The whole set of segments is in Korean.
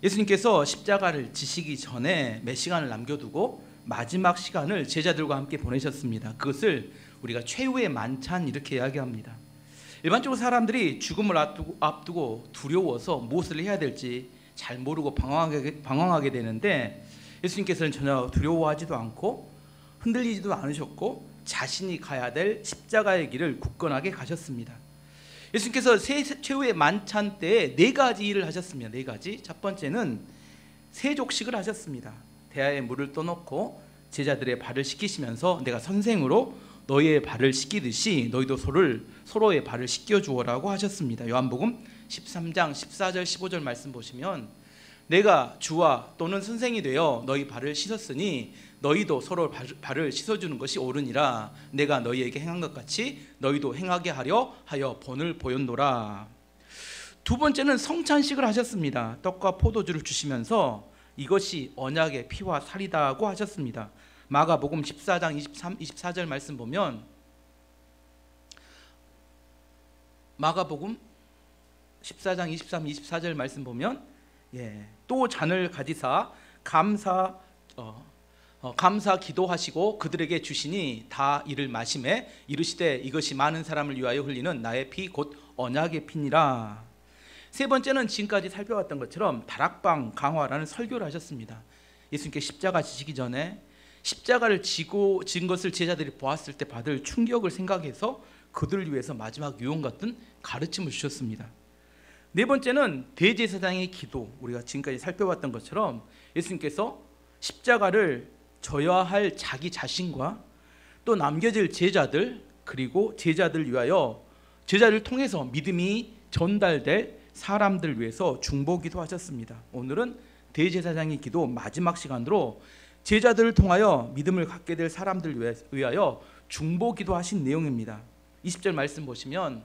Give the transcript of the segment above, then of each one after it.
예수님께서 십자가를 지시기 전에 몇 시간을 남겨두고 마지막 시간을 제자들과 함께 보내셨습니다. 그것을 우리가 최후의 만찬 이렇게 이야기합니다. 일반적으로 사람들이 죽음을 앞두고 두려워서 무엇을 해야 될지 잘 모르고 방황하게 되는데, 예수님께서는 전혀 두려워하지도 않고 흔들리지도 않으셨고 자신이 가야 될 십자가의 길을 굳건하게 가셨습니다. 예수님께서 최후의 만찬 때에 4가지 일을 하셨습니다. 4가지. 첫 번째는 세족식을 하셨습니다. 대야에 물을 떠놓고 제자들의 발을 씻기시면서 내가 선생으로 너희의 발을 씻기듯이 너희도 서로의 발을 씻겨주어라고 하셨습니다. 요한복음 13장 14절 15절 말씀 보시면, 내가 주와 또는 선생이 되어 너희 발을 씻었으니 너희도 서로 발을 씻어주는 것이 옳으니라. 내가 너희에게 행한 것 같이 너희도 행하게 하려 하여 본을 보였노라. 두 번째는 성찬식을 하셨습니다. 떡과 포도주를 주시면서 이것이 언약의 피와 살이다고 하셨습니다. 마가복음 14장 24절 말씀 보면, 마가복음 14장 23, 24절 말씀 보면, 또 잔을 가지사 감사 기도하시고 그들에게 주시니 다 이를 마시매 이르시되 이것이 많은 사람을 위하여 흘리는 나의 피 곧 언약의 피니라. 세 번째는 지금까지 살펴봤던 것처럼 다락방 강화라는 설교를 하셨습니다. 예수님께 십자가 지시기 전에 십자가를 진 것을 제자들이 보았을 때 받을 충격을 생각해서 그들을 위해서 마지막 유언 같은 가르침을 주셨습니다. 네 번째는 대제사장의 기도. 우리가 지금까지 살펴봤던 것처럼 예수님께서 십자가를 져야 할 자기 자신과 또 남겨질 제자들, 그리고 제자들 위하여 제자를 통해서 믿음이 전달될 사람들 위해서 중보기도 하셨습니다. 오늘은 대제사장의 기도 마지막 시간으로 제자들을 통하여 믿음을 갖게 될 사람들 위하여 중보기도 하신 내용입니다. 20절 말씀 보시면,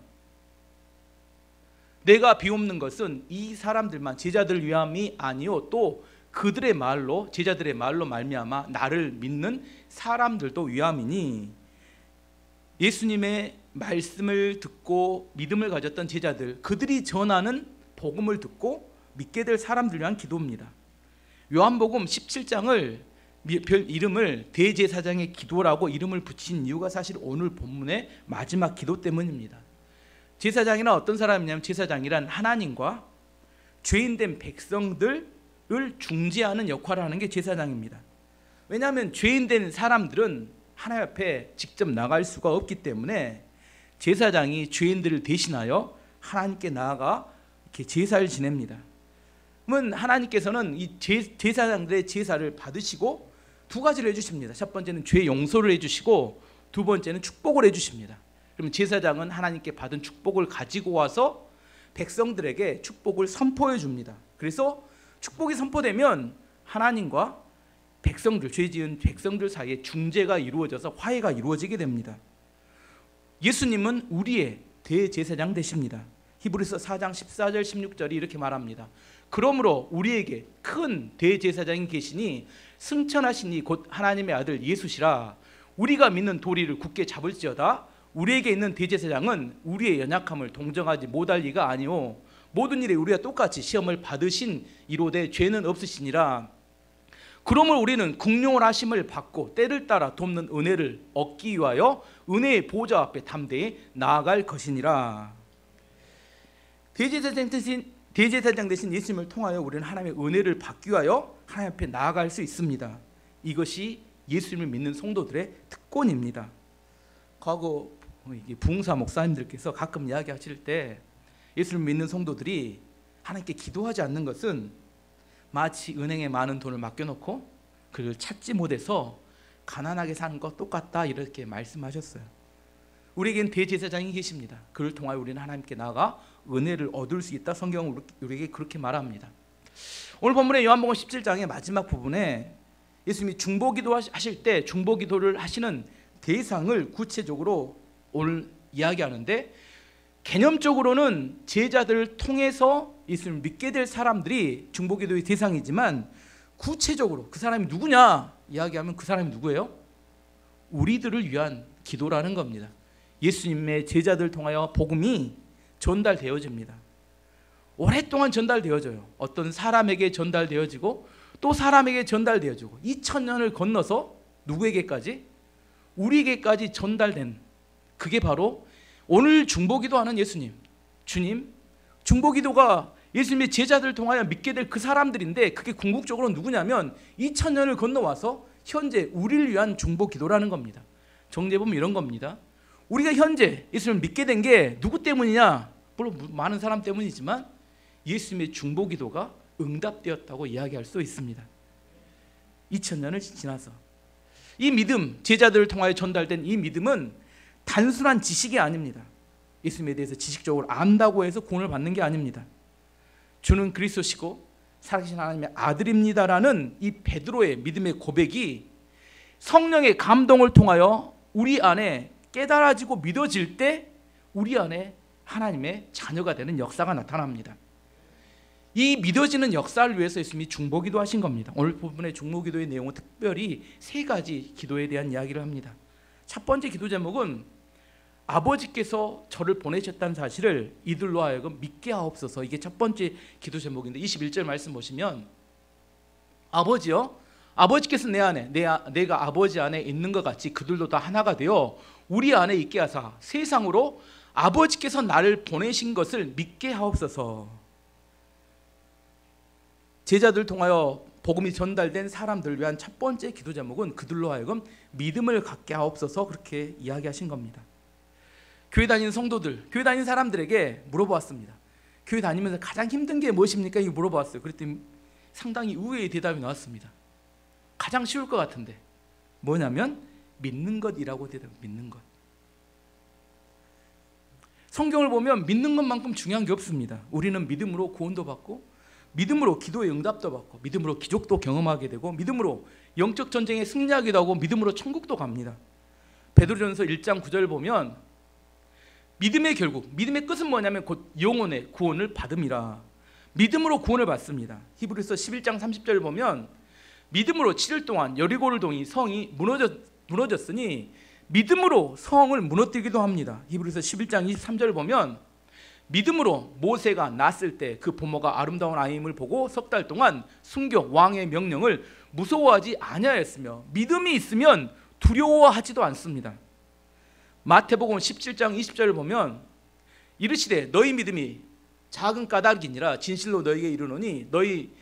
내가 비옵는 것은 이 사람들만 제자들 위함이 아니요 또 그들의 말로 제자들의 말로 말미암아 나를 믿는 사람들도 위함이니, 예수님의 말씀을 듣고 믿음을 가졌던 제자들, 그들이 전하는 복음을 듣고 믿게 될 사람들 위한 기도입니다. 요한복음 17장을 별 이름을 대제사장의 기도라고 이름을 붙인 이유가 사실 오늘 본문의 마지막 기도 때문입니다. 제사장이란 어떤 사람이냐면, 제사장이란 하나님과 죄인된 백성들을 중재하는 역할을 하는 게 제사장입니다. 왜냐하면 죄인된 사람들은 하나님 앞에 직접 나갈 수가 없기 때문에 제사장이 죄인들을 대신하여 하나님께 나아가 이렇게 제사를 지냅니다. 그러면 하나님께서는 이 제사장들의 제사를 받으시고 2가지를 해주십니다. 첫 번째는 죄 용서를 해주시고 두 번째는 축복을 해주십니다. 그러면 제사장은 하나님께 받은 축복을 가지고 와서 백성들에게 축복을 선포해 줍니다. 그래서 축복이 선포되면 하나님과 백성들, 죄 지은 백성들 사이에 중재가 이루어져서 화해가 이루어지게 됩니다. 예수님은 우리의 대제사장 되십니다. 히브리서 4장 14절 16절이 이렇게 말합니다. 그러므로 우리에게 큰 대제사장이 계시니 승천하시니 곧 하나님의 아들 예수시라. 우리가 믿는 도리를 굳게 잡을지어다. 우리에게 있는 대제사장은 우리의 연약함을 동정하지 못할 리가 아니오. 모든 일에 우리가 똑같이 시험을 받으신 이로되 죄는 없으시니라. 그러므로 우리는 국령을 하심을 받고 때를 따라 돕는 은혜를 얻기 위하여 은혜의 보좌 앞에 담대히 나아갈 것이니라. 대제사장 대신 예수님을 통하여 우리는 하나님의 은혜를 받기 위하여 하나님 앞에 나아갈 수 있습니다. 이것이 예수님을 믿는 성도들의 특권입니다. 과거 부흥사 목사님들께서 가끔 이야기하실 때 예수님을 믿는 성도들이 하나님께 기도하지 않는 것은 마치 은행에 많은 돈을 맡겨놓고 그를 찾지 못해서 가난하게 사는 것 똑같다, 이렇게 말씀하셨어요. 우리에겐 대제사장이 계십니다. 그를 통하여 우리는 하나님께 나아가 은혜를 얻을 수 있다. 성경은 우리에게 그렇게 말합니다. 오늘 본문의 요한복음 17장의 마지막 부분에 예수님이 중보기도 하실 때 중보기도를 하시는 대상을 구체적으로 오늘 이야기하는데, 개념적으로는 제자들을 통해서 예수님을 믿게 될 사람들이 중보기도의 대상이지만, 구체적으로 그 사람이 누구냐 이야기하면 그 사람이 누구예요? 우리들을 위한 기도라는 겁니다. 예수님의 제자들 통하여 복음이 전달되어집니다. 오랫동안 전달되어져요. 어떤 사람에게 전달되어지고 또 사람에게 전달되어지고 2000년을 건너서 누구에게까지? 우리에게까지 전달된, 그게 바로 오늘 중보기도하는 예수님, 주님, 중보기도가 예수님의 제자들을 통하여 믿게 될 그 사람들인데, 그게 궁극적으로 누구냐면 2000년을 건너와서 현재 우리를 위한 중보기도라는 겁니다. 정리해보면 이런 겁니다. 우리가 현재 예수님을 믿게 된 게 누구 때문이냐? 물론 많은 사람 때문이지만 예수님의 중보기도가 응답되었다고 이야기할 수 있습니다. 2000년을 지나서 이 믿음, 제자들을 통하여 전달된 이 믿음은 단순한 지식이 아닙니다. 예수님에 대해서 지식적으로 안다고 해서 구원을 받는 게 아닙니다. 주는 그리스도시고 살아계신 하나님의 아들입니다라는 이 베드로의 믿음의 고백이 성령의 감동을 통하여 우리 안에 깨달아지고 믿어질 때 우리 안에 하나님의 자녀가 되는 역사가 나타납니다. 이 믿어지는 역사를 위해서 예수님이 중보기도 하신 겁니다. 오늘 부분의 중보기도의 내용은 특별히 세 가지 기도에 대한 이야기를 합니다. 첫 번째 기도 제목은 아버지께서 저를 보내셨다는 사실을 이들로 하여금 믿게 하옵소서. 이게 첫 번째 기도 제목인데 21절 말씀 보시면 아버지요, 아버지께서 내 안에 내가 아버지 안에 있는 것 같이 그들도 다 하나가 되어 우리 안에 있게 하사 세상으로 아버지께서 나를 보내신 것을 믿게 하옵소서. 제자들 통하여 복음이 전달된 사람들을 위한 첫 번째 기도 제목은 그들로 하여금 믿음을 갖게 하옵소서, 그렇게 이야기하신 겁니다. 교회 다니는 성도들, 교회 다니는 사람들에게 물어보았습니다. 교회 다니면서 가장 힘든 게 무엇입니까? 이거 물어보았어요. 그랬더니 상당히 의외의 대답이 나왔습니다. 가장 쉬울 것 같은데 뭐냐면 믿는 것이라고 대답해요. 믿는 것. 성경을 보면 믿는 것만큼 중요한 게 없습니다. 우리는 믿음으로 구원도 받고 믿음으로 기도의 응답도 받고 믿음으로 기적도 경험하게 되고 믿음으로 영적 전쟁에 승리하기도 하고 믿음으로 천국도 갑니다. 베드로전서 1장 9절 보면 믿음의 결국, 믿음의 끝은 뭐냐면 곧 영혼의 구원을 받음이라. 믿음으로 구원을 받습니다. 히브리서 11장 30절 보면 믿음으로 7일 동안 여리고를 동이 성이 무너졌으니 믿음으로 성을 무너뜨리기도 합니다. 히브리서 11장 23절 보면 믿음으로 모세가 낳았을 때 그 부모가 아름다운 아이임을 보고 석 달 동안 순교 왕의 명령을 무서워하지 아니하였으며 믿음이 있으면 두려워하지도 않습니다. 마태복음 17장 20절을 보면 이르시되 너희 믿음이 작은 까닭이니라 진실로 너희에게 이르노니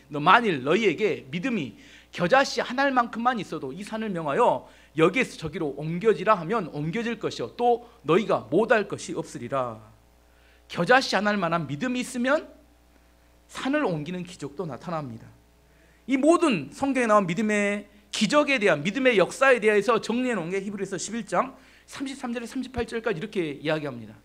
만일 너희에게 믿음이 겨자씨 한 알만큼만 있어도 이 산을 명하여 여기에서 저기로 옮겨지라 하면 옮겨질 것이요 또 너희가 못할 것이 없으리라. 겨자씨 한 알만한 믿음이 있으면 산을 옮기는 기적도 나타납니다. 이 모든 성경에 나온 믿음의 기적에 대한 믿음의 역사에 대해서 정리해 놓은 게 히브리서 11장 33절에 38절까지 이렇게 이야기합니다.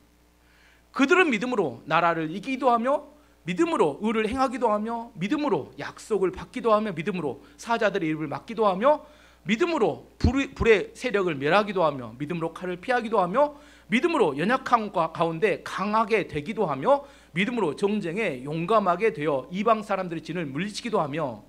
그들은 믿음으로 나라를 이기기도 하며 믿음으로 의를 행하기도 하며 믿음으로 약속을 받기도 하며 믿음으로 사자들의 입을 막기도 하며 믿음으로 불의 세력을 멸하기도 하며 믿음으로 칼을 피하기도 하며 믿음으로 연약한 가운데 강하게 되기도 하며 믿음으로 정쟁에 용감하게 되어 이방 사람들의 진을 물리치기도 하며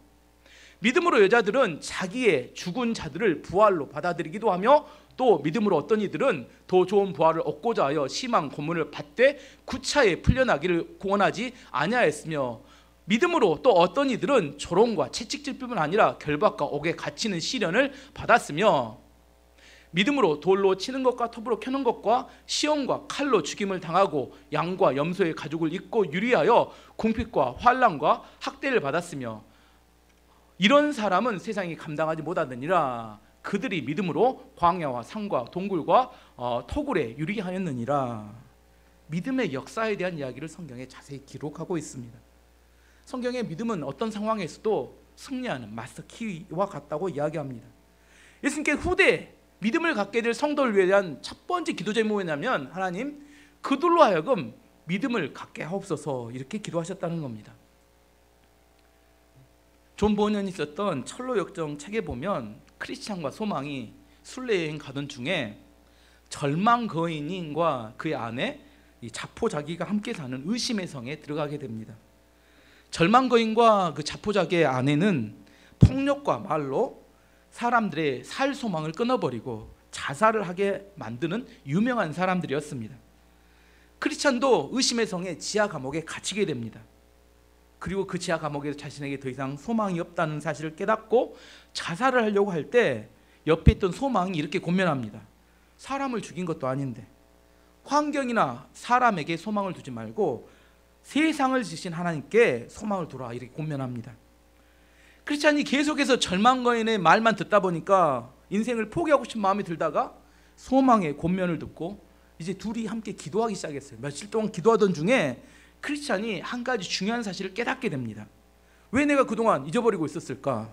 믿음으로 여자들은 자기의 죽은 자들을 부활로 받아들이기도 하며 또 믿음으로 어떤 이들은 더 좋은 부활을 얻고자 하여 심한 고문을 받되 구차에 풀려나기를 구원하지 아니하였으며 믿음으로 또 어떤 이들은 조롱과 채찍질뿐만 아니라 결박과 옥에 갇히는 시련을 받았으며 믿음으로 돌로 치는 것과 톱으로 켜는 것과 시험과 칼로 죽임을 당하고 양과 염소의 가죽을 입고 유리하여 궁핍과 환난과 학대를 받았으며 이런 사람은 세상이 감당하지 못하느니라. 그들이 믿음으로 광야와 산과 동굴과 토굴에 유리하였느니라. 믿음의 역사에 대한 이야기를 성경에 자세히 기록하고 있습니다. 성경의 믿음은 어떤 상황에서도 승리하는 마스터키와 같다고 이야기합니다. 예수님께 후대 믿음을 갖게 될 성도를 위한 첫 번째 기도 제목이 뭐냐면 하나님 그들로 하여금 믿음을 갖게 하옵소서, 이렇게 기도하셨다는 겁니다. 존 버년이 썼던 철로 역정 책에 보면 크리스찬과 소망이 순례여행 가던 중에 절망 거인과 그의 아내 자포자기가 함께 사는 의심의 성에 들어가게 됩니다. 절망 거인과 그 자포자기의 아내는 폭력과 말로 사람들의 살 소망을 끊어버리고 자살을 하게 만드는 유명한 사람들이었습니다. 크리스찬도 의심의 성의 지하 감옥에 갇히게 됩니다. 그리고 그 지하 감옥에서 자신에게 더 이상 소망이 없다는 사실을 깨닫고 자살을 하려고 할 때 옆에 있던 소망이 이렇게 권면합니다. 사람을 죽인 것도 아닌데 환경이나 사람에게 소망을 두지 말고 세상을 지신 하나님께 소망을 두라, 이렇게 권면합니다. 크리스찬이 계속해서 절망거인의 말만 듣다 보니까 인생을 포기하고 싶은 마음이 들다가 소망의 권면을 듣고 이제 둘이 함께 기도하기 시작했어요. 며칠 동안 기도하던 중에 크리스찬이 한 가지 중요한 사실을 깨닫게 됩니다. 왜 내가 그동안 잊어버리고 있었을까?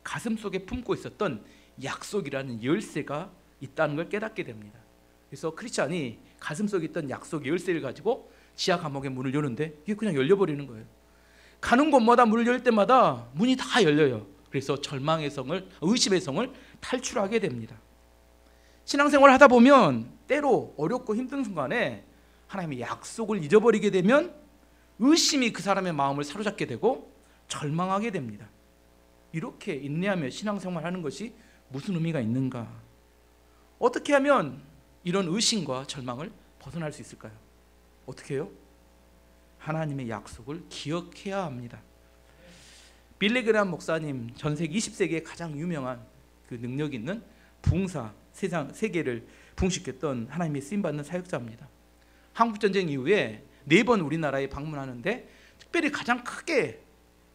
가슴속에 품고 있었던 약속이라는 열쇠가 있다는 걸 깨닫게 됩니다. 그래서 크리스찬이 가슴속에 있던 약속 열쇠를 가지고 지하 감옥의 문을 여는데 이게 그냥 열려버리는 거예요. 가는 곳마다 문을 열 때마다 문이 다 열려요. 그래서 절망의 성을, 의심의 성을 탈출하게 됩니다. 신앙생활을 하다 보면 때로 어렵고 힘든 순간에 하나님의 약속을 잊어버리게 되면 의심이 그 사람의 마음을 사로잡게 되고 절망하게 됩니다. 이렇게 인내하며 신앙생활을 하는 것이 무슨 의미가 있는가? 어떻게 하면 이런 의심과 절망을 벗어날 수 있을까요? 어떻게 해요? 하나님의 약속을 기억해야 합니다. 빌리 그레이엄 목사님, 전세기 20세기에 가장 유명한 그 능력 있는 부흥사, 세계를 부흥시켰던 하나님의 쓰임받는 사역자입니다. 한국전쟁 이후에 4번 우리나라에 방문하는데 특별히 가장 크게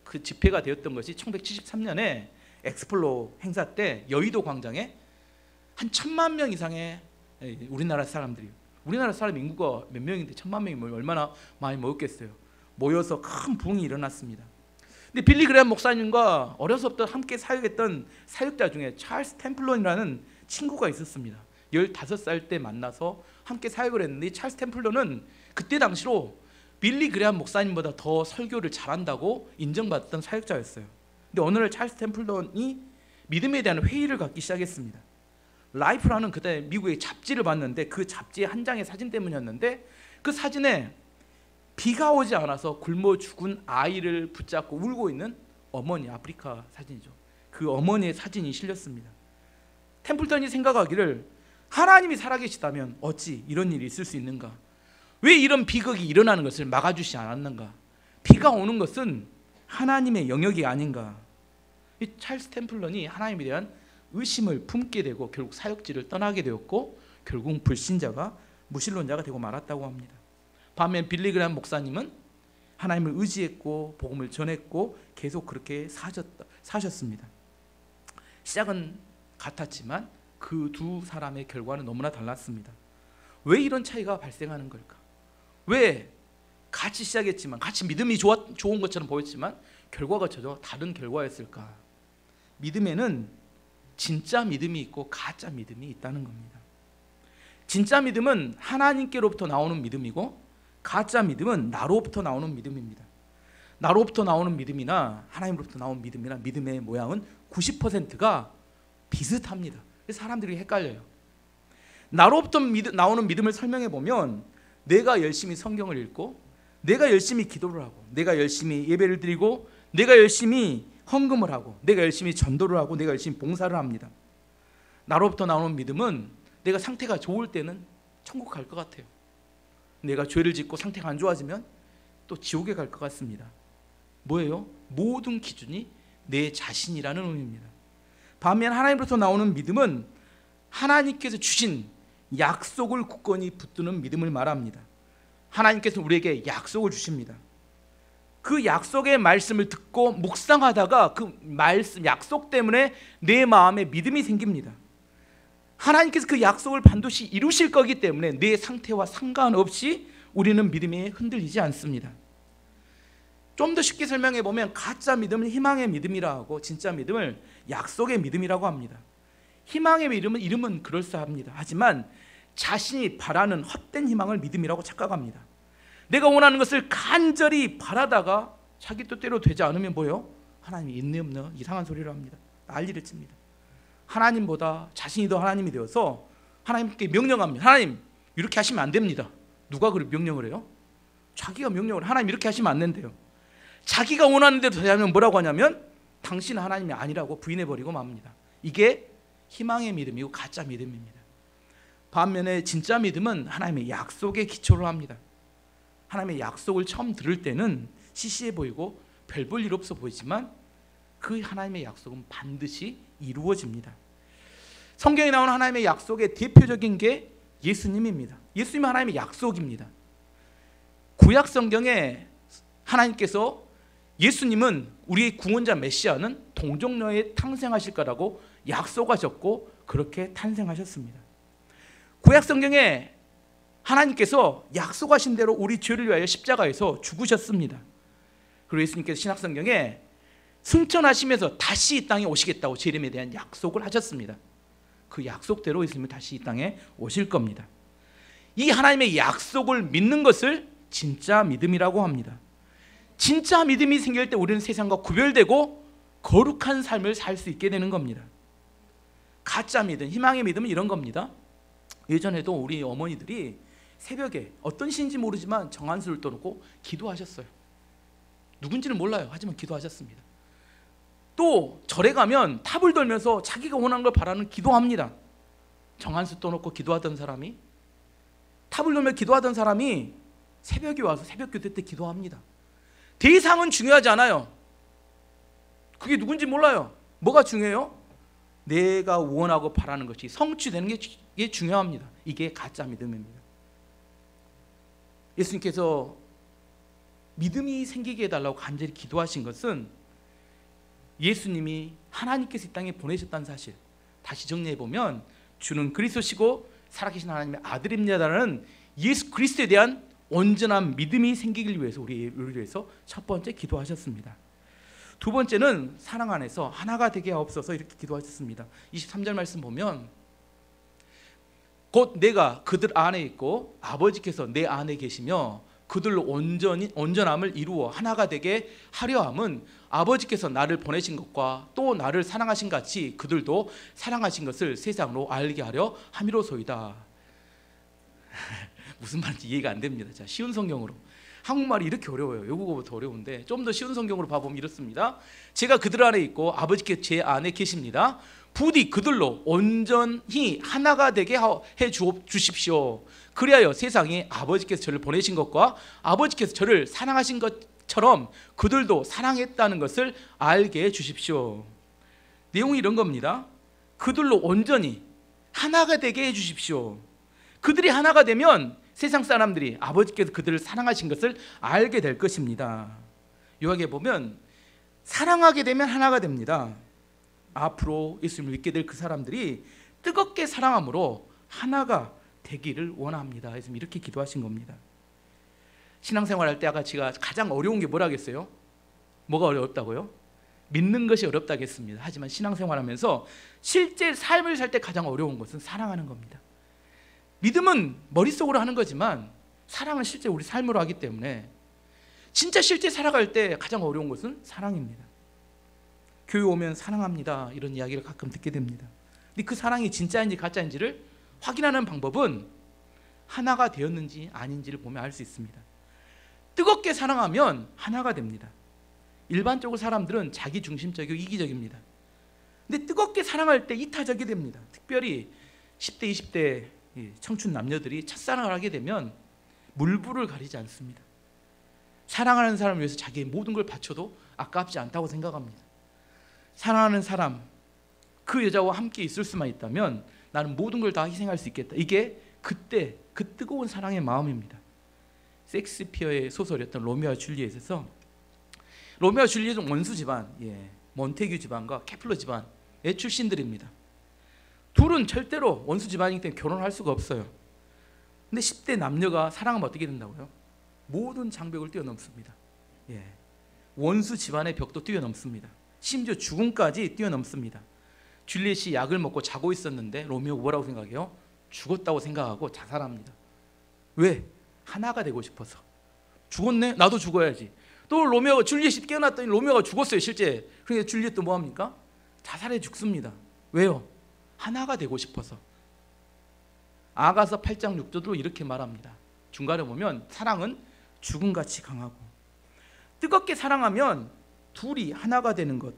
그 집회가 되었던 것이 1973년에 엑스플로 행사 때 여의도 광장에 한 1000만 명 이상의 우리나라 사람들이, 우리나라 사람 인구가 몇 명인데 1000만 명이 얼마나 많이 모였겠어요. 모여서 큰 부흥이 일어났습니다. 근데 빌리 그레이엄 목사님과 어려서부터 함께 사역했던 사역자 중에 찰스 템플런이라는 친구가 있었습니다. 15살 때 만나서 함께 사역을 했는데 찰스 템플런은 그때 당시로 빌리 그레이엄 목사님보다 더 설교를 잘한다고 인정받았던 사역자였어요. 근데 어느 날 찰스 템플런이 믿음에 대한 회의를 갖기 시작했습니다. 라이프라는 그때 미국의 잡지를 봤는데 그 잡지의 한 장의 사진 때문이었는데 그 사진에 비가 오지 않아서 굶어 죽은 아이를 붙잡고 울고 있는 어머니, 아프리카 사진이죠. 그 어머니의 사진이 실렸습니다. 템플턴이 생각하기를 하나님이 살아계시다면 어찌 이런 일이 있을 수 있는가? 왜 이런 비극이 일어나는 것을 막아주시 않았는가? 비가 오는 것은 하나님의 영역이 아닌가? 이 찰스 템플런이 하나님에 대한 의심을 품게 되고 결국 사역지를 떠나게 되었고 결국 불신자가 무신론자가 되고 말았다고 합니다. 반면 빌리 그레이엄 목사님은 하나님을 의지했고 복음을 전했고 계속 그렇게 사셨습니다. 시작은 같았지만 그 두 사람의 결과는 너무나 달랐습니다. 왜 이런 차이가 발생하는 걸까? 왜 같이 시작했지만 같이 믿음이 좋은 것처럼 보였지만 결과가 전혀 다른 결과였을까? 믿음에는 진짜 믿음이 있고 가짜 믿음이 있다는 겁니다. 진짜 믿음은 하나님께로부터 나오는 믿음이고 가짜 믿음은 나로부터 나오는 믿음입니다. 나로부터 나오는 믿음이나 하나님으로부터 나오는 믿음이나 믿음의 모양은 90%가 비슷합니다. 그래서 사람들이 헷갈려요. 나로부터 나오는 믿음을 설명해 보면 내가 열심히 성경을 읽고 내가 열심히 기도를 하고 내가 열심히 예배를 드리고 내가 열심히 헌금을 하고 내가 열심히 전도를 하고 내가 열심히 봉사를 합니다. 나로부터 나오는 믿음은 내가 상태가 좋을 때는 천국 갈 것 같아요. 내가 죄를 짓고 상태가 안 좋아지면 또 지옥에 갈 것 같습니다. 뭐예요? 모든 기준이 내 자신이라는 의미입니다. 반면 하나님으로부터 나오는 믿음은 하나님께서 주신 약속을 굳건히 붙드는 믿음을 말합니다. 하나님께서 우리에게 약속을 주십니다. 그 약속의 말씀을 듣고 묵상하다가 그 말씀, 약속 때문에 내 마음에 믿음이 생깁니다. 하나님께서 그 약속을 반드시 이루실 거기 때문에 내 상태와 상관없이 우리는 믿음에 흔들리지 않습니다. 좀 더 쉽게 설명해 보면 가짜 믿음은 희망의 믿음이라 하고 진짜 믿음을 약속의 믿음이라고 합니다. 희망의 믿음은 이름은 그럴싸합니다. 하지만 자신이 바라는 헛된 희망을 믿음이라고 착각합니다. 내가 원하는 것을 간절히 바라다가 자기 뜻대로 되지 않으면 뭐예요? 하나님이 인내 없는 이상한 소리를 합니다. 난리를 칩니다. 하나님보다 자신이 더 하나님이 되어서 하나님께 명령합니다. 하나님 이렇게 하시면 안 됩니다. 누가 그렇게 명령을 해요? 자기가 명령을, 하나님 이렇게 하시면 안 된대요. 자기가 원하는 대로 되면 뭐라고 하냐면 당신은 하나님이 아니라고 부인해버리고 맙니다. 이게 희망의 믿음이고 가짜 믿음입니다. 반면에 진짜 믿음은 하나님의 약속에 기초를 합니다. 하나님의 약속을 처음 들을 때는 시시해 보이고 별 볼 일 없어 보이지만 그 하나님의 약속은 반드시 이루어집니다. 성경에 나오는 하나님의 약속의 대표적인 게 예수님입니다. 예수님은 하나님의 약속입니다. 구약 성경에 하나님께서 예수님은 우리의 구원자 메시아는 동정녀에 탄생하실 거라고 약속하셨고 그렇게 탄생하셨습니다. 구약 성경에 하나님께서 약속하신 대로 우리 죄를 위하여 십자가에서 죽으셨습니다. 그리고 예수님께서 신약 성경에 승천하시면서 다시 이 땅에 오시겠다고 재림에 대한 약속을 하셨습니다. 그 약속대로 예수님은 다시 이 땅에 오실 겁니다. 이 하나님의 약속을 믿는 것을 진짜 믿음이라고 합니다. 진짜 믿음이 생길 때 우리는 세상과 구별되고 거룩한 삶을 살 수 있게 되는 겁니다. 가짜 믿음, 희망의 믿음은 이런 겁니다. 예전에도 우리 어머니들이 새벽에 어떤 신인지 모르지만 정한수를 떠놓고 기도하셨어요. 누군지는 몰라요. 하지만 기도하셨습니다. 또 절에 가면 탑을 돌면서 자기가 원하는 걸 바라는 기도합니다. 정한수 떠놓고 기도하던 사람이, 탑을 돌며 기도하던 사람이 새벽에 와서 새벽 기도 때 기도합니다. 대상은 중요하지 않아요. 그게 누군지 몰라요. 뭐가 중요해요? 내가 원하고 바라는 것이 성취되는 게 중요합니다. 이게 가짜 믿음입니다. 예수님께서 믿음이 생기게 해달라고 간절히 기도하신 것은 예수님이 하나님께서 이 땅에 보내셨다는 사실, 다시 정리해보면 주는 그리스도시고 살아계신 하나님의 아들입니다라는 예수 그리스도에 대한 온전한 믿음이 생기길 위해서 우리를 위해서 첫 번째 기도하셨습니다. 두 번째는 사랑 안에서 하나가 되게 하옵소서 이렇게 기도하셨습니다. 23절 말씀 보면 곧 내가 그들 안에 있고 아버지께서 내 안에 계시며 그들로 온전함을 이루어 하나가 되게 하려 함은 아버지께서 나를 보내신 것과 또 나를 사랑하신 같이 그들도 사랑하신 것을 세상으로 알게 하려 함이로소이다. 무슨 말인지 이해가 안 됩니다. 자, 쉬운 성경으로. 한국말이 이렇게 어려워요. 외국어부터 어려운데 좀 더 쉬운 성경으로 봐보면 이렇습니다. 제가 그들 안에 있고 아버지께서 제 안에 계십니다. 부디 그들로 온전히 하나가 되게 해 주십시오. 그리하여 세상에 아버지께서 저를 보내신 것과 아버지께서 저를 사랑하신 것처럼 그들도 사랑했다는 것을 알게 해 주십시오. 내용이 이런 겁니다. 그들로 온전히 하나가 되게 해 주십시오. 그들이 하나가 되면 세상 사람들이 아버지께서 그들을 사랑하신 것을 알게 될 것입니다. 요약해 보면 사랑하게 되면 하나가 됩니다. 앞으로 예수님을 믿게 될 그 사람들이 뜨겁게 사랑함으로 하나가 되기를 원합니다. 예수님 이렇게 기도하신 겁니다. 신앙생활 할 때 아까 제가 가장 어려운 게 뭐라겠어요? 뭐가 어렵다고요? 믿는 것이 어렵다겠습니다. 하지만 신앙생활 하면서 실제 삶을 살 때 가장 어려운 것은 사랑하는 겁니다. 믿음은 머릿속으로 하는 거지만 사랑은 실제 우리 삶으로 하기 때문에 진짜 실제 살아갈 때 가장 어려운 것은 사랑입니다. 교회 오면 사랑합니다 이런 이야기를 가끔 듣게 됩니다. 근데 그 사랑이 진짜인지 가짜인지를 확인하는 방법은 하나가 되었는지 아닌지를 보면 알 수 있습니다. 뜨겁게 사랑하면 하나가 됩니다. 일반적으로 사람들은 자기중심적이고 이기적입니다. 근데 뜨겁게 사랑할 때 이타적이 됩니다. 특별히 10대, 20대 청춘 남녀들이 첫사랑을 하게 되면 물불을 가리지 않습니다. 사랑하는 사람을 위해서 자기의 모든 걸 바쳐도 아깝지 않다고 생각합니다. 사랑하는 사람, 그 여자와 함께 있을 수만 있다면 나는 모든 걸 다 희생할 수 있겠다. 이게 그때 그 뜨거운 사랑의 마음입니다. 섹스피어의 소설이었던 로미오와 줄리엣에서 로미오와 줄리엣은 원수 집안, 몬테규 집안과 케플러 집안의 출신들입니다. 둘은 절대로 원수 집안이기 때문에 결혼할 수가 없어요. 근데 10대 남녀가 사랑하면 어떻게 된다고요? 모든 장벽을 뛰어넘습니다. 원수 집안의 벽도 뛰어넘습니다. 심지어 죽음까지 뛰어넘습니다. 줄리엣이 약을 먹고 자고 있었는데 로미오가 뭐라고 생각해요? 죽었다고 생각하고 자살합니다. 왜? 하나가 되고 싶어서. 죽었네? 나도 죽어야지. 또 로미오가 줄리엣이 깨어났더니 로미오가 죽었어요 실제. 그러니까 줄리엣도 뭐합니까? 자살해 죽습니다. 왜요? 하나가 되고 싶어서. 아가서 8장 6절도 이렇게 말합니다. 중간에 보면 사랑은 죽음같이 강하고 뜨겁게 사랑하면 둘이 하나가 되는 것,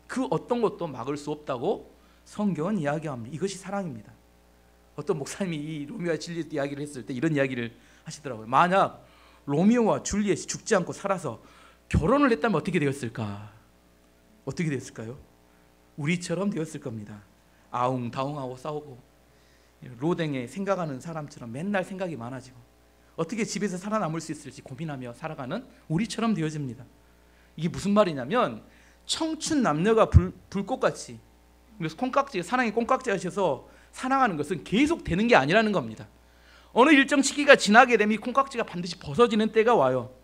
그 어떤 것도 막을 수 없다고 성경은 이야기합니다. 이것이 사랑입니다. 어떤 목사님이 이 로미오와 줄리엣 이야기를 했을 때 이런 이야기를 하시더라고요. 만약 로미오와 줄리엣이 죽지 않고 살아서 결혼을 했다면 어떻게 되었을까? 어떻게 되었을까요? 우리처럼 되었을 겁니다. 아웅다웅하고 싸우고 로댕에 생각하는 사람처럼 맨날 생각이 많아지고 어떻게 집에서 살아남을 수 있을지 고민하며 살아가는 우리처럼 되어집니다. 이게 무슨 말이냐면 청춘 남녀가 불꽃같이, 그래서 사랑의 콩깍지 하셔서 사랑하는 것은 계속 되는 게 아니라는 겁니다. 어느 일정 시기가 지나게 되면 이 콩깍지가 반드시 벗어지는 때가 와요.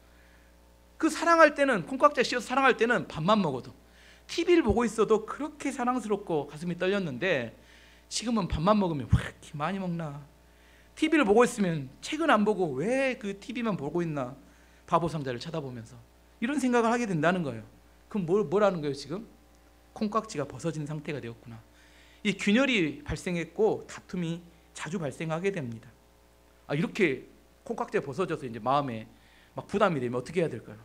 그 사랑할 때는, 콩깍지가 씌어서 사랑할 때는 밥만 먹어도, TV를 보고 있어도 그렇게 사랑스럽고 가슴이 떨렸는데 지금은 밥만 먹으면 왜 이렇게 많이 먹나, TV를 보고 있으면 책은 안 보고 왜 그 TV만 보고 있나, 바보 상자를 쳐다보면서 이런 생각을 하게 된다는 거예요. 그럼 뭐라는 거예요? 지금 콩깍지가 벗어진 상태가 되었구나. 이 균열이 발생했고 다툼이 자주 발생하게 됩니다. 이렇게 콩깍지가 벗어져서 이제 마음에 막 부담이 되면 어떻게 해야 될까요?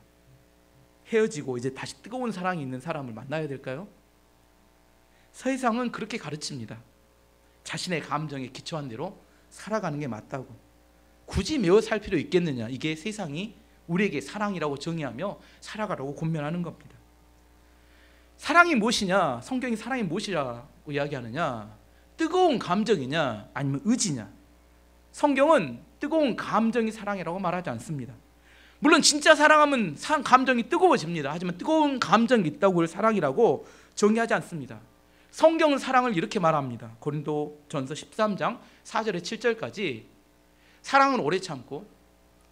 헤어지고 이제 다시 뜨거운 사랑이 있는 사람을 만나야 될까요? 세상은 그렇게 가르칩니다. 자신의 감정에 기초한 대로 살아가는 게 맞다고. 굳이 매어 살 필요 있겠느냐. 이게 세상이 우리에게 사랑이라고 정의하며 살아가라고 권면하는 겁니다. 사랑이 무엇이냐? 성경이 사랑이 무엇이라고 이야기하느냐? 뜨거운 감정이냐 아니면 의지냐? 성경은 뜨거운 감정이 사랑이라고 말하지 않습니다. 물론 진짜 사랑하면 감정이 뜨거워집니다. 하지만 뜨거운 감정이 있다고 그걸 사랑이라고 정의하지 않습니다. 성경은 사랑을 이렇게 말합니다. 고린도전서 13장 4절에 7절까지 사랑은 오래 참고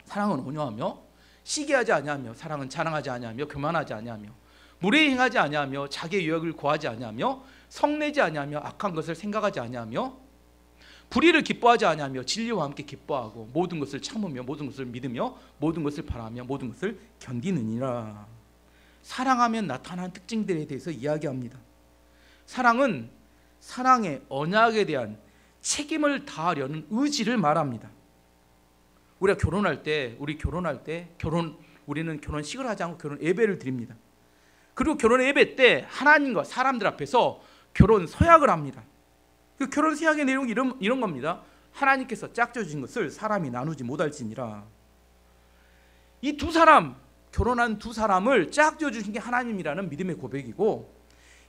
사랑은 온유하며 시기하지 아니하며 사랑은 자랑하지 아니하며 교만하지 아니하며 무례히 행하지 아니하며 자기의 유익을 구하지 아니하며 성내지 아니하며 악한 것을 생각하지 아니하며 불의를 기뻐하지 아니하며 진리와 함께 기뻐하고 모든 것을 참으며 모든 것을 믿으며 모든 것을 바라며 모든 것을 견디느니라. 사랑하면 나타나는 특징들에 대해서 이야기합니다. 사랑은 사랑의 언약에 대한 책임을 다하려는 의지를 말합니다. 우리가 결혼할 때 우리는 결혼식을 하지 않고 결혼 예배를 드립니다. 그리고 결혼 예배 때 하나님과 사람들 앞에서 결혼 서약을 합니다. 그 결혼 서약의 내용이 이런 겁니다. 하나님께서 짝져 주신 것을 사람이 나누지 못할지니라. 이 두 사람, 결혼한 두 사람을 짝져 주신 게 하나님이라는 믿음의 고백이고,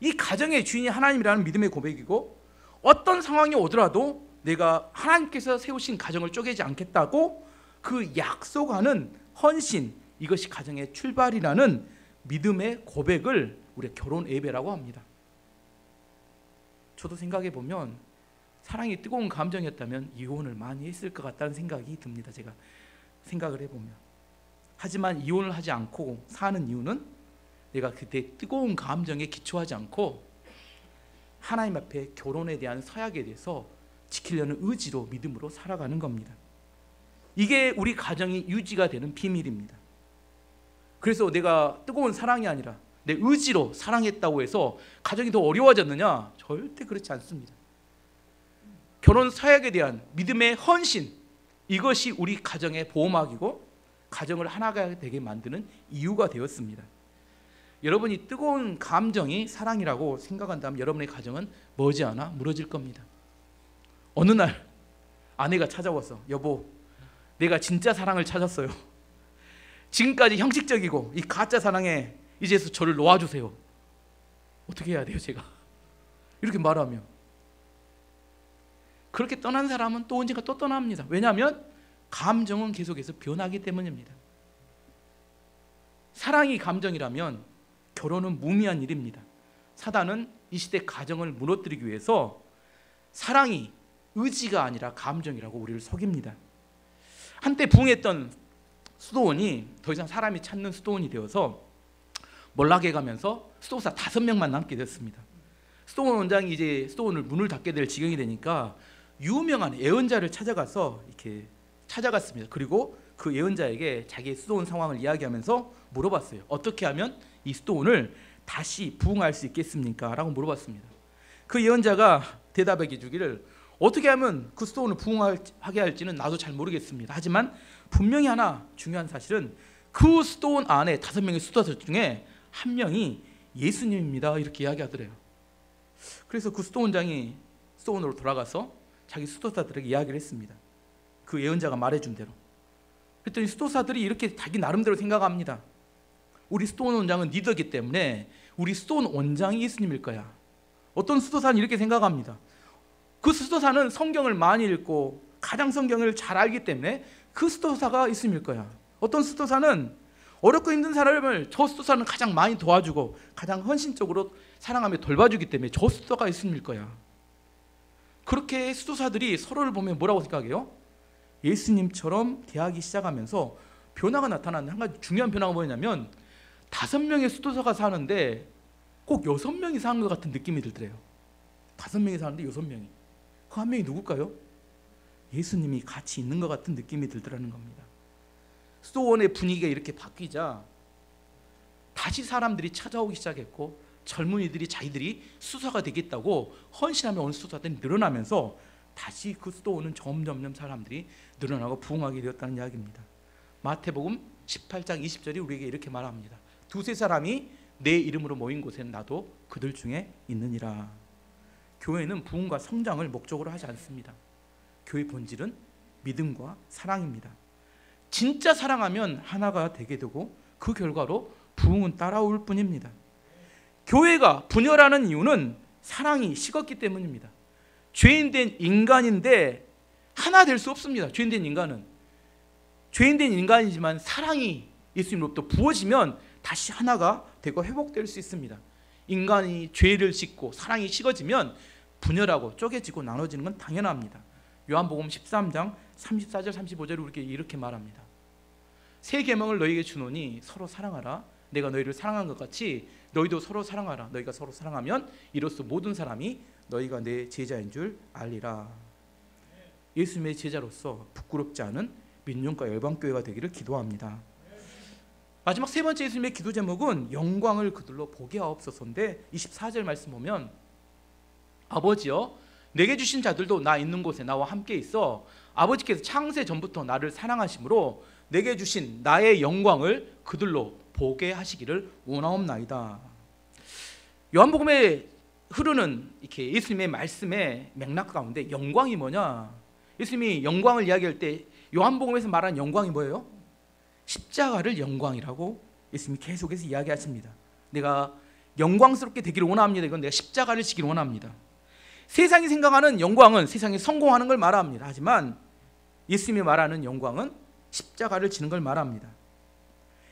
이 가정의 주인이 하나님이라는 믿음의 고백이고, 어떤 상황이 오더라도 내가 하나님께서 세우신 가정을 쪼개지 않겠다고 그 약속하는 헌신, 이것이 가정의 출발이라는 믿음의 고백을 우리가 결혼 예배라고 합니다. 저도 생각해 보면 사랑이 뜨거운 감정이었다면 이혼을 많이 했을 것 같다는 생각이 듭니다. 제가 생각을 해보면. 하지만 이혼을 하지 않고 사는 이유는 내가 그때 뜨거운 감정에 기초하지 않고 하나님 앞에 결혼에 대한 서약에 대해서 지키려는 의지로, 믿음으로 살아가는 겁니다. 이게 우리 가정이 유지가 되는 비밀입니다. 그래서 내가 뜨거운 사랑이 아니라 내 의지로 사랑했다고 해서 가정이 더 어려워졌느냐? 절대 그렇지 않습니다. 결혼 서약에 대한 믿음의 헌신, 이것이 우리 가정의 보호막이고 가정을 하나가 되게 만드는 이유가 되었습니다. 여러분이 뜨거운 감정이 사랑이라고 생각한다면 여러분의 가정은 머지않아 무너질 겁니다. 어느 날 아내가 찾아와서, 여보, 내가 진짜 사랑을 찾았어요. 지금까지 형식적이고 이 가짜 사랑에 이제서 저를 놓아주세요. 어떻게 해야 돼요, 제가? 이렇게 말하면 그렇게 떠난 사람은 또 언젠가 또 떠납니다. 왜냐하면 감정은 계속해서 변하기 때문입니다. 사랑이 감정이라면 결혼은 무의미한 일입니다. 사단은 이 시대 가정을 무너뜨리기 위해서 사랑이 의지가 아니라 감정이라고 우리를 속입니다. 한때 부흥했던 수도원이 더 이상 사람이 찾는 수도원이 되어서 몰락해 가면서 수도사 5명만 남게 됐습니다. 수도원 원장이 이제 수도원을 문을 닫게 될 지경이 되니까 유명한 예언자를 찾아가서 이렇게 찾아갔습니다. 그리고 그 예언자에게 자기의 수도원 상황을 이야기하면서 물어봤어요. 어떻게 하면 이 수도원을 다시 부흥할 수 있겠습니까? 라고 물어봤습니다. 그 예언자가 대답해 주기를, 어떻게 하면 그 수도원을 부흥하게 할지는 나도 잘 모르겠습니다. 하지만 분명히 하나 중요한 사실은 그 수도원 안에 5명의 수도사 중에 1명이 예수님입니다. 이렇게 이야기하더래요. 그래서 그 수도원장이 수도원으로 돌아가서 자기 수도사들에게 이야기를 했습니다. 그 예언자가 말해준 대로. 그랬더니 수도사들이 이렇게 자기 나름대로 생각합니다. 우리 수도원 원장은 리더이기 때문에 우리 수도원 원장이 예수님일 거야. 어떤 수도사는 이렇게 생각합니다. 그 수도사는 성경을 많이 읽고 가장 성경을 잘 알기 때문에 그 수도사가 예수님일 거야. 어떤 수도사는 어렵고 힘든 사람을 저 수도사는 가장 많이 도와주고 가장 헌신적으로 사랑하며 돌봐주기 때문에 저 수도사가 예수님일 거야. 그렇게 수도사들이 서로를 보면 뭐라고 생각해요? 예수님처럼 대하기 시작하면서 변화가 나타나는 한 가지 중요한 변화가 뭐냐면 5명의 수도사가 사는데 꼭 6명이 사는 것 같은 느낌이 들더래요. 5명이 사는데 6명이. 그 한 명이 누굴까요? 예수님이 같이 있는 것 같은 느낌이 들더라는 겁니다. 수도원의 분위기가 이렇게 바뀌자 다시 사람들이 찾아오기 시작했고 젊은이들이 자기들이 수도사가 되겠다고 헌신하며 온 수도사들이 늘어나면서 다시 그 수도원은 점점 사람들이 늘어나고 부흥하게 되었다는 이야기입니다. 마태복음 18장 20절이 우리에게 이렇게 말합니다. 2-3 사람이 내 이름으로 모인 곳에는 나도 그들 중에 있느니라. 교회는 부흥과 성장을 목적으로 하지 않습니다. 교회 본질은 믿음과 사랑입니다. 진짜 사랑하면 하나가 되게 되고 그 결과로 부흥은 따라올 뿐입니다. 교회가 분열하는 이유는 사랑이 식었기 때문입니다. 죄인된 인간인데 하나 될 수 없습니다. 죄인된 인간은. 죄인된 인간이지만 사랑이 예수님으로부터 부어지면 다시 하나가 되고 회복될 수 있습니다. 인간이 죄를 짓고 사랑이 식어지면 분열하고 쪼개지고 나눠지는 건 당연합니다. 요한복음 13장 34절 35절에 우리에게 이렇게 말합니다. 새 계명을 너희에게 주노니 서로 사랑하라. 내가 너희를 사랑한 것 같이 너희도 서로 사랑하라. 너희가 서로 사랑하면 이로써 모든 사람이 너희가 내 제자인 줄 알리라. 예수님의 제자로서 부끄럽지 않은 민족과 열방교회가 되기를 기도합니다. 마지막 세 번째 예수님의 기도 제목은 영광을 그들로 보게 하옵소서인데 24절 말씀 보면 아버지여 내게 주신 자들도 나 있는 곳에 나와 함께 있어 아버지께서 창세 전부터 나를 사랑하심으로 내게 주신 나의 영광을 그들로 보게 하시기를 원하옵나이다. 요한복음에 흐르는 이렇게 예수님의 말씀의 맥락 가운데 영광이 뭐냐? 예수님이 영광을 이야기할 때 요한복음에서 말하는 영광이 뭐예요? 십자가를 영광이라고 예수님이 계속해서 이야기하십니다. 내가 영광스럽게 되기를 원합니다. 이건 내가 십자가를 지기를 원합니다. 세상이 생각하는 영광은 세상이 성공하는 걸 말합니다. 하지만 예수님이 말하는 영광은 십자가를 지는 걸 말합니다.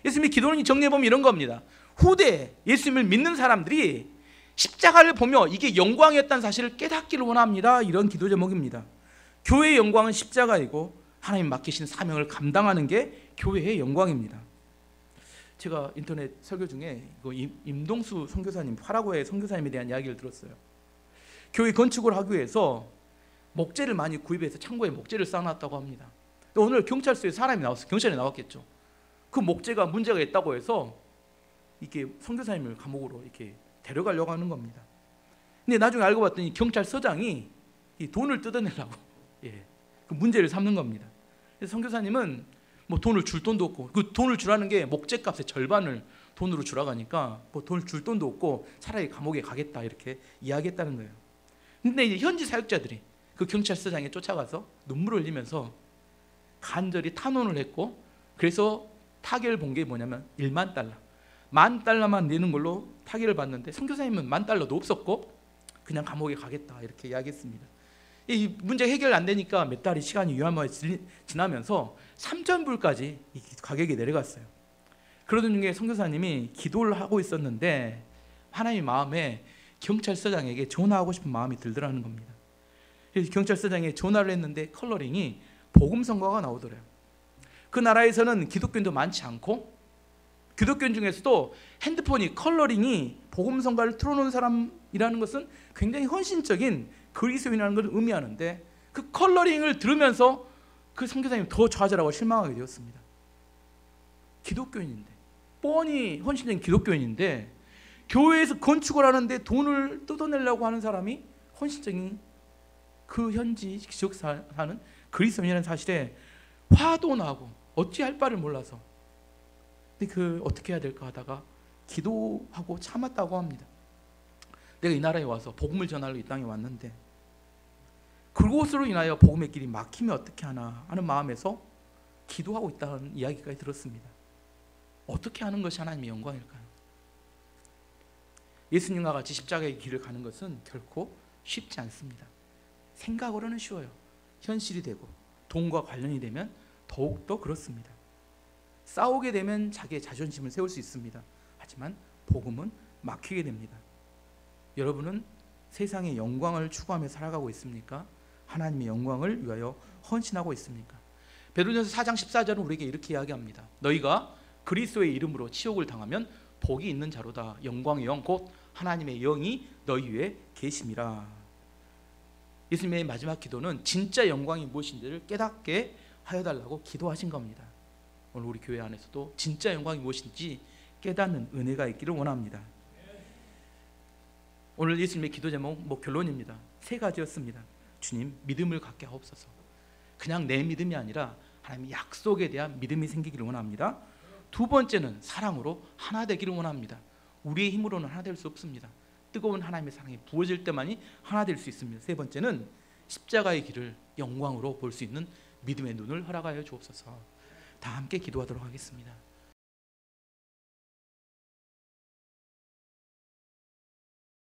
예수님이 기도는 정리해보면 이런 겁니다. 후대 예수님을 믿는 사람들이 십자가를 보며 이게 영광이었다는 사실을 깨닫기를 원합니다. 이런 기도 제목입니다. 교회의 영광은 십자가이고 하나님 맡기신 사명을 감당하는 게 교회의 영광입니다. 제가 인터넷 설교 중에 임동수 선교사님, 파라과이 선교사님에 대한 이야기를 들었어요. 교회 건축을 하기 위해서 목재를 많이 구입해서 창고에 목재를 쌓아놨다고 합니다. 오늘 경찰서에 사람이 나왔어요. 경찰이 나왔겠죠. 그 목재가 문제가 있다고 해서 이렇게 선교사님을 감옥으로 이렇게 데려가려고 하는 겁니다. 근데 나중에 알고 봤더니 경찰서장이 이 돈을 뜯어내려고 그 문제를 삼는 겁니다. 그래서 선교사님은 뭐 돈을 줄 돈도 없고 그 돈을 주라는 게 목재값의 절반을 돈으로 주라고 하니까 뭐 돈을 줄 돈도 없고 차라리 감옥에 가겠다 이렇게 이야기했다는 거예요. 근데 이제 현지 사역자들이 그 경찰서장에 쫓아가서 눈물을 흘리면서 간절히 탄원을 했고 그래서 타결을 본 게 뭐냐면 1만 달러 10,000달러만 내는 걸로 타결을 받는데 선교사님은 10,000달러도 없었고 그냥 감옥에 가겠다 이렇게 이야기했습니다. 이 문제 해결 안 되니까 몇 달이 시간이 유야무야 지나면서 3,000불까지 이 가격이 내려갔어요. 그러던 중에 선교사님이 기도를 하고 있었는데 하나님 마음에 경찰서장에게 전화하고 싶은 마음이 들더라는 겁니다. 그래서 경찰서장에 전화를 했는데 컬러링이 복음성가가 나오더래요. 그 나라에서는 기독교인도 많지 않고 기독교인 중에서도 핸드폰이 컬러링이 복음성가를 틀어놓은 사람이라는 것은 굉장히 헌신적인 그리스도인이라는 걸 의미하는데 그 컬러링을 들으면서 그 선교사님이 더 좌절하고 실망하게 되었습니다. 기독교인인데 뻔히 헌신적인 기독교인인데 교회에서 건축을 하는데 돈을 뜯어내려고 하는 사람이 헌신적인 그 현지 지역 사는 그리스도인이라는 사실에 화도 나고 어찌할 바를 몰라서 근데 그 어떻게 해야 될까 하다가 기도하고 참았다고 합니다. 내가 이 나라에 와서 복음을 전하러 이 땅에 왔는데 그곳으로 인하여 복음의 길이 막히면 어떻게 하나 하는 마음에서 기도하고 있다는 이야기까지 들었습니다. 어떻게 하는 것이 하나님의 영광일까요? 예수님과 같이 십자가의 길을 가는 것은 결코 쉽지 않습니다. 생각으로는 쉬워요. 현실이 되고 돈과 관련이 되면 더욱더 그렇습니다. 싸우게 되면 자기의 자존심을 세울 수 있습니다. 하지만 복음은 막히게 됩니다. 여러분은 세상의 영광을 추구하며 살아가고 있습니까? 하나님의 영광을 위하여 헌신하고 있습니까? 베드로전서 4장 14절은 우리에게 이렇게 이야기합니다. 너희가 그리스도의 이름으로 치욕을 당하면 복이 있는 자로다. 영광의 영 곧 하나님의 영이 너희 위에 계심이라. 예수님의 마지막 기도는 진짜 영광이 무엇인지를 깨닫게 하여 달라고 기도하신 겁니다. 오늘 우리 교회 안에서도 진짜 영광이 무엇인지 깨닫는 은혜가 있기를 원합니다. 오늘 예수님의 기도 제목 결론입니다. 세 가지였습니다. 주님, 믿음을 갖게 하옵소서. 그냥 내 믿음이 아니라 하나님의 약속에 대한 믿음이 생기기를 원합니다. 두 번째는 사랑으로 하나 되기를 원합니다. 우리의 힘으로는 하나 될 수 없습니다. 뜨거운 하나님의 사랑이 부어질 때만이 하나 될 수 있습니다. 세 번째는 십자가의 길을 영광으로 볼 수 있는 믿음의 눈을 허락하여 주옵소서. 다 함께 기도하도록 하겠습니다.